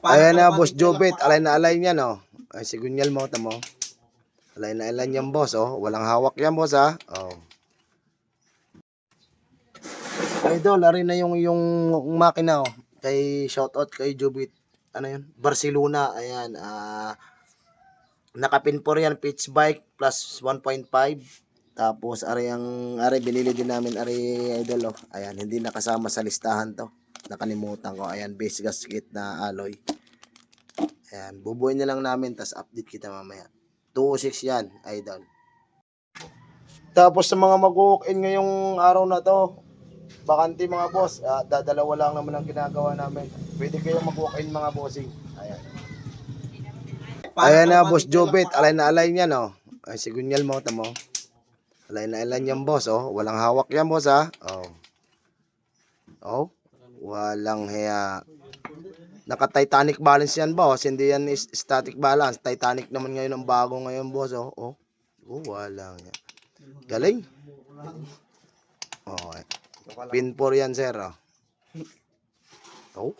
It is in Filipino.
Ayan na, Boss Jobit. Alay na alay niya, no? Ay, sigunyal mo, tamo. Alay na alay niyan, boss, oh. Walang hawak yan, boss, ha? Oh. Idol, arin na yung makina, oh. Kay shoutout kay Jobit. Ano yun? Barcelona. Ayan. Nakapin po yan. Pitch bike plus 1.5. Tapos, ari binili din namin, idol, oh. Ayan, hindi nakasama sa listahan to. Nakalimutan ko. Ayan, base gasket na alloy. Ayan, bubuin na lang namin, tas update kita mamaya. 206 yan, idol. Tapos sa mga mag-walk-in ngayong araw na to, bakante mga boss, dadalawa lang naman ang ginagawa namin. Pwede kayong mag-walk-in mga bossing. Ayan. Ayan na, Boss Jobit. Alay na alay niya, no? Ay, sigunyal mo, tamo. Alay na alay niyan, boss, oh. Walang hawak yan, boss, ha? Oh. Oh. Walang hiya. Naka-Titanic balance yan, boss. Hindi yan static balance. Titanic naman ngayon ang bago ngayon, boss, oh. Oh. Oh, walang yan. Galing. Okay. Pin 4 yan, sir, oh. Oh.